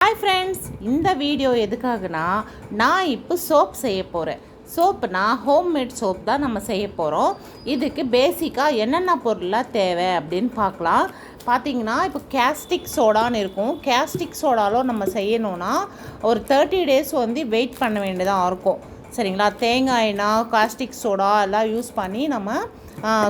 Hi friends, இந்த video எதுக்காகனா நான் இப்போ சோப் செய்ய போகிறேன். சோப்புனா ஹோம்மேட் சோப் தான் நம்ம செய்ய போகிறோம். இதுக்கு பேசிக்காக என்னென்ன பொருளாக தேவை அப்படின்னு பார்க்கலாம். பார்த்திங்கன்னா இப்போ கேஸ்டிக் சோடான்னு இருக்கும். கேஸ்டிக் சோடாலும் நம்ம செய்யணுன்னா ஒரு 30 days வெயிட் பண்ண வேண்டியதாக இருக்கும். சரிங்களா? தேங்காய் எண்ணெய், காஸ்டிக் சோடா எல்லாம் யூஸ் பண்ணி நம்ம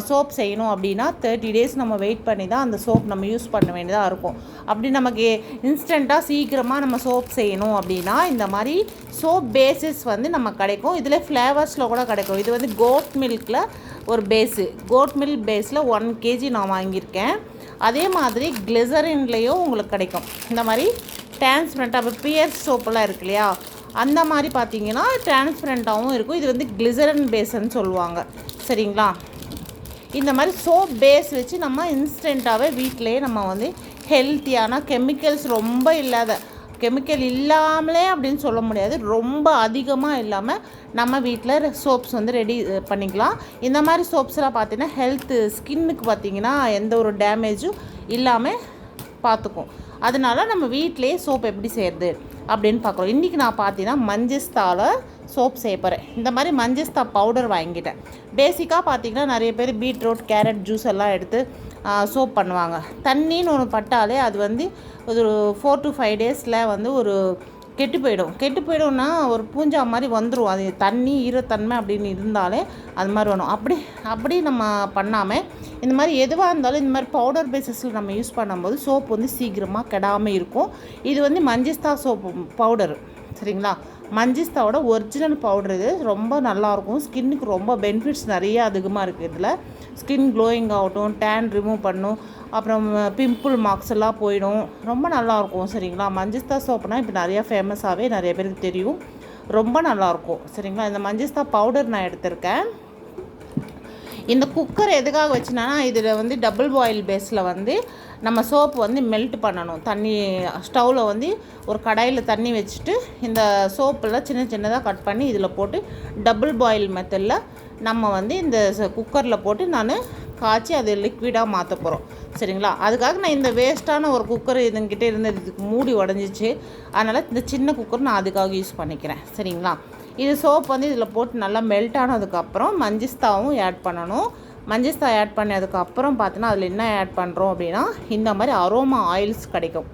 சோப் செய்யணும் அப்படின்னா 30 days நம்ம வெயிட் பண்ணி தான் அந்த சோப் நம்ம யூஸ் பண்ண வேண்டியதாக இருக்கும். அப்படி நமக்கு இன்ஸ்டண்ட்டாக சீக்கிரமாக நம்ம சோப் செய்யணும் அப்படின்னா இந்த மாதிரி சோப் பேஸஸ் நம்ம கிடைக்கும். இதில் ஃப்ளேவர்ஸில் கூட கிடைக்கும். இது கோட் மில்கில் ஒரு பேஸு, கோட் மில்க் பேஸில் 1 kg நான் வாங்கியிருக்கேன். அதே மாதிரி கிளிசரின்லேயும் உங்களுக்கு கிடைக்கும். இந்த மாதிரி டிரான்ஸ்பரண்ட்டாக இப்போ பியர்ஸ் சோப்பெல்லாம் இருக்கு இல்லையா, அந்த மாதிரி பார்த்தீங்கன்னா டிரான்ஸ்பரண்ட்டாகவும் இருக்கும். இது கிளிசரின் பேஸ்ன்னு சொல்லுவாங்க. சரிங்களா? இந்த மாதிரி சோப் பேஸ் வச்சு நம்ம இன்ஸ்டண்ட்டாகவே வீட்டிலையே நம்ம ஹெல்த்தியான கெமிக்கல்ஸ் ரொம்ப இல்லாத, கெமிக்கல் இல்லாமலே அப்படின்னு சொல்ல முடியாது, ரொம்ப அதிகமாக இல்லாமல் நம்ம வீட்டில் சோப்ஸ் ரெடி பண்ணிக்கலாம். இந்த மாதிரி சோப்ஸ்லாம் பார்த்திங்கன்னா ஹெல்த்து ஸ்கின்னுக்கு பார்த்திங்கன்னா எந்த ஒரு டேமேஜும் இல்லாமல் பார்த்துக்கும். அதனால் நம்ம வீட்டிலே சோப் எப்படி செய்கிறது அப்படின்னு பார்க்குறோம். இன்றைக்கி நான் பார்த்தீங்கன்னா மஞ்சஸ்தாவில் சோப் செய்ய போகிறேன். இந்த மாதிரி மஞ்சஸ்தா பவுடர் வாங்கிட்டேன். பேசிக்காக பார்த்திங்கன்னா நிறைய பேர் பீட்ரூட், கேரட் ஜூஸ் எல்லாம் எடுத்து சோப் பண்ணுவாங்க. தண்ணின்னு ஒன்று பட்டாலே அது ஒரு 4 to 5 days ஒரு கெட்டு போயிடும்னா ஒரு பூஞ்சா மாதிரி வந்துடும். அது தண்ணி ஈரத்தன்மை அப்படின்னு இருந்தாலே அது மாதிரி வேணும். அப்படி நம்ம பண்ணாமல் இந்த மாதிரி எதுவாக இருந்தாலும் இந்த மாதிரி பவுடர் பேஸஸில் நம்ம யூஸ் பண்ணும்போது சோப் சீக்கிரமாக கெடாமல் இருக்கும். இது மஞ்சிஸ்தா சோப்பு பவுடரு. சரிங்களா? மஞ்சிஸ்தாவோட ஒரிஜினல் பவுடர். இது ரொம்ப நல்லாயிருக்கும். ஸ்கின்னுக்கு ரொம்ப பெனிஃபிட்ஸ் நிறைய அதிகமாக இருக்குது. இதில் ஸ்கின் க்ளோயிங் ஆகட்டும், டேன் ரிமூவ் பண்ணும், அப்புறம் பிம்பிள் மார்க்ஸ் எல்லாம் போயிடும். ரொம்ப நல்லாயிருக்கும். சரிங்களா? மஞ்சிஸ்தா சோப்புனால் இப்போ நிறையா ஃபேமஸாகவே நிறைய பேருக்கு தெரியும். ரொம்ப நல்லாயிருக்கும். சரிங்களா? இந்த மஞ்சிஸ்தா பவுடர் நான் எடுத்திருக்கேன். இந்த குக்கர் எதுக்காக வச்சுனா, இதில் டபுள் பாயில் பேஸில் நம்ம சோப்பு மெல்ட் பண்ணணும். தண்ணி ஸ்டவ்வில் ஒரு கடாயில் தண்ணி வச்சுட்டு இந்த சோப்பெல்லாம் சின்னதாக கட் பண்ணி இதில் போட்டு டபுள் பாயில் மெத்தடில் நம்ம இந்த குக்கரில் போட்டு நான் காய்ச்சி அது லிக்விடாக மாற்ற போகிறோம். சரிங்களா? அதுக்காக நான் இந்த வேஸ்ட்டான ஒரு குக்கர் இதுங்கிட்ட இருந்தது, இதுக்கு மூடி உடஞ்சிச்சு. அதனால் இந்த சின்ன குக்கர் நான் அதுக்காக யூஸ் பண்ணிக்கிறேன். சரிங்களா? இது சோப் இதில் போட்டு நல்லா மெல்ட் ஆனதுக்கப்புறம் மஞ்சிஸ்தாவும் ஆட் பண்ணணும். மஞ்சிஸ்தா ஆட் பண்ணதுக்கப்புறம் பார்த்தீங்கன்னா அதில் என்ன ஆட் பண்ணுறோம் அப்படின்னா இந்த மாதிரி அரோமா ஆயில்ஸ் கிடைக்கும்.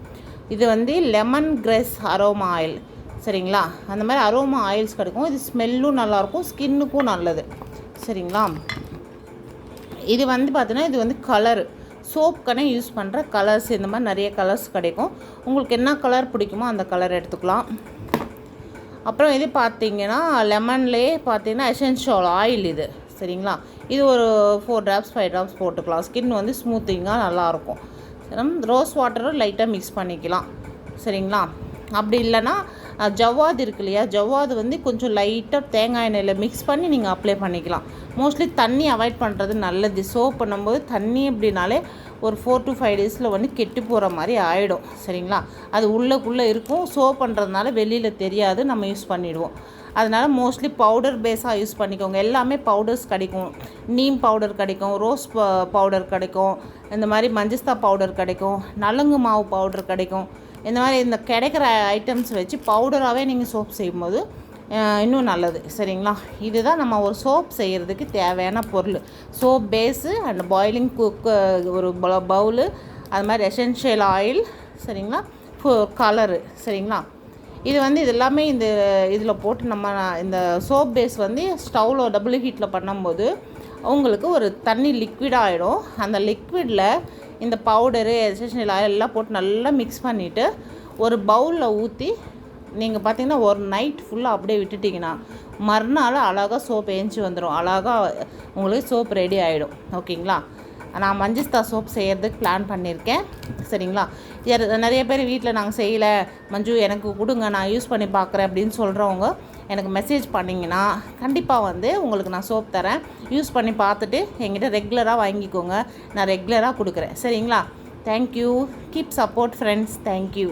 இது லெமன் கிராஸ் அரோமா ஆயில். சரிங்களா? அந்த மாதிரி அரோமா ஆயில்ஸ் கிடைக்கும். இது ஸ்மெல்லும் நல்லாயிருக்கும், ஸ்கின்னுக்கும் நல்லது. சரிங்களா? இது பார்த்தீங்கன்னா இது கலரு, சோப்புக்கான யூஸ் பண்ணுற கலர்ஸ். இந்த மாதிரி நிறைய கலர்ஸ் கிடைக்கும். உங்களுக்கு என்ன கலர் பிடிக்குமோ அந்த கலர் எடுத்துக்கலாம். அப்புறம் இது பார்த்திங்கன்னா லெமன்லேயே பார்த்திங்கன்னா எசென்ஷியல் ஆயில் இது. சரிங்களா? இது ஒரு 4 drops 5 drops போட்டுக்கலாம். ஸ்கின் ஸ்மூத்திங்காக நல்லாயிருக்கும். ரோஸ் வாட்டரும் லைட்டாக மிக்ஸ் பண்ணிக்கலாம். சரிங்களா? அப்படி இல்லைன்னா ஜவ்வாது இருக்கு இல்லையா, ஜவ்வாது கொஞ்சம் லைட்டாக தேங்காய் எண்ணெயில் மிக்ஸ் பண்ணி நீங்கள் அப்ளை பண்ணிக்கலாம். மோஸ்ட்லி தண்ணி அவாய்ட் பண்ணுறது நல்லது. சோப் பண்ணும்போது தண்ணி அப்படின்னாலே ஒரு 4 to 5 days கெட்டு போகிற மாதிரி ஆகிடும். சரிங்களா? அது உள்ளே இருக்கும். சோப் பண்ணுறதுனால வெளியில் தெரியாது, நம்ம யூஸ் பண்ணிவிடுவோம். அதனால் மோஸ்ட்லி பவுடர் பேஸாக யூஸ் பண்ணிக்கோங்க. எல்லாமே பவுடர்ஸ் கிடைக்கும். நீம் பவுடர் கிடைக்கும், ரோஸ் பவுடர் கிடைக்கும், இந்த மாதிரி மஞ்சஸ்தா பவுடர் கிடைக்கும், நலங்கு மாவு பவுடர் கிடைக்கும். இந்த மாதிரி இந்த கிடைக்கிற ஐட்டம்ஸ் வச்சு பவுடராகவே நீங்கள் சோப் செய்யும்போது இன்னும் நல்லது. சரிங்களா? இதுதான் நம்ம ஒரு சோப் செய்கிறதுக்கு தேவையான பொருள். சோப் பேஸு அண்ட் பாயிலிங் ஒரு பவுலு, அது மாதிரி எசென்ஷியல் ஆயில். சரிங்களா? கலரு. சரிங்களா? இது இது எல்லாமே இதில் போட்டு நம்ம இந்த சோப் பேஸ் ஸ்டவ்வில் டபுள் ஹீட்டில் பண்ணும்போது உங்களுக்கு ஒரு தண்ணி லிக்விடாக ஆகிடும். அந்த லிக்விடில் இந்த பவுடரு, எசென்ஷியல் ஆயில் எல்லாம் போட்டு நல்லா மிக்ஸ் பண்ணிவிட்டு ஒரு பவுலில் ஊற்றி நீங்கள் பார்த்தீங்கன்னா ஒரு நைட் ஃபுல்லாக அப்படியே விட்டுட்டிங்கன்னா மறுநாள் அழகாக சோப் ஏஞ்சி வந்துடும். அழகாக உங்களுக்கு சோப் ரெடி ஆகிடும். ஓகேங்களா? நான் மஞ்சிஸ்தா சோப் செய்கிறதுக்கு பிளான் பண்ணியிருக்கேன். சரிங்களா? நிறைய பேர் வீட்டில் நாங்கள் செய்யலை, மஞ்சு எனக்கு கொடுங்க, நான் யூஸ் பண்ணி பார்க்குறேன் அப்படின்னு சொல்கிறவங்க எனக்கு மெசேஜ் பண்ணிங்கன்னா கண்டிப்பாக உங்களுக்கு நான் சோப் தரேன். யூஸ் பண்ணி பார்த்துட்டு என்கிட்ட ரெகுலராக வாங்கிக்கோங்க. நான் ரெகுலராக கொடுக்குறேன். சரிங்களா? Thank you. Keep support friends. Thank you.